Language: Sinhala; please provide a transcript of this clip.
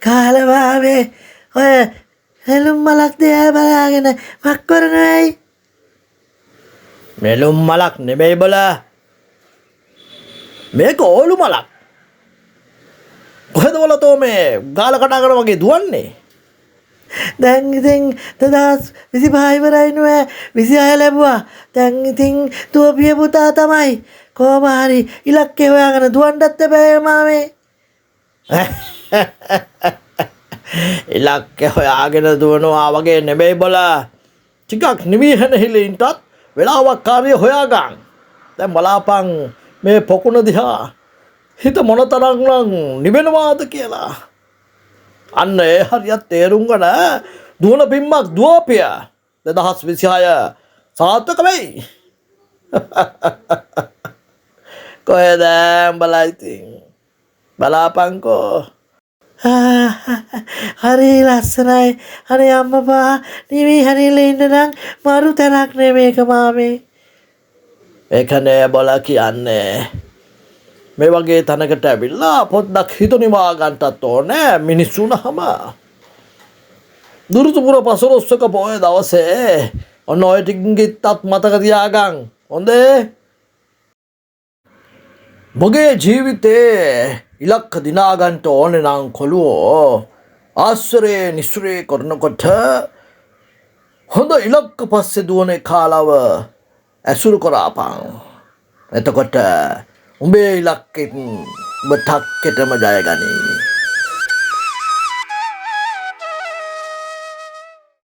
කාලභාවේ ඔය හෙළුම් මලක් දිහා බලාගෙන වක් කරනවයි. මෙලුම් මලක් නෙමෙයි බලා. මේක ඕලු මලක්. කොහෙද වලතෝ මේ ගාල කටාගෙන වගේ දුවන්නේ? දැන් ඉතින් 2025 ඉවරයි නුවේ 26 ලැබුවා. දැන් ඉතින් දුවපිය පුතා තමයි කොහොම හරි ඉලක්කය හොයාගෙන දුවන්නත් එපා මාමේ. ඉලක්කය හොයාගෙන දුවනවා වගේ නෙමෙයි බලා. ටිකක් නිවිහන හිලින්ටත් වෙලාවක් කාර්ය හොයාගන්න. දැන් බලාපන් මේ පොකුණ දිහා හිත මොනතරම්නම් නිවෙනවාද කියලා. අන්න ඒ හරියට තේරුම් ගන්න දුවන පිම්මක් දුවපිය 2026 සාර්ථක වෙයි. කොහෙද බලා ඉතින් බලාපන්කෝ. හරි ලස්සනයි. අනේ අම්මපා නිවිහනිල ඉන්න නම් මරු තැනක් නෙමේක මාමේ. ඒක නෑ බලා කියන්නේ. මේ වගේ තැනකට ඇවිල්ලා පොඩ්ඩක් හිත නිවා ගන්නටත් ඕනේ මිනිස්සුනහම. දුරුතුපුර පසළොස්වක පොය දවසේ ඔන්න ඔය ටිකින්ගිත්තත් මතක තියාගන්න. හොඳේ? මගේ ජීවිතේ ඉලක්ක දිනා ගන්නට ඕනේ නම් කොළුවෝ ආශ්‍රේ නිස්සුරේ කරනකොට හොඳ ඉලක්ක පස්සේ දුවන කාලව ඇසුරු කරාපන්. එතකොට උඹේ ඉලක්කෙත් උඹ ටක්කෙටම ජය ගනී.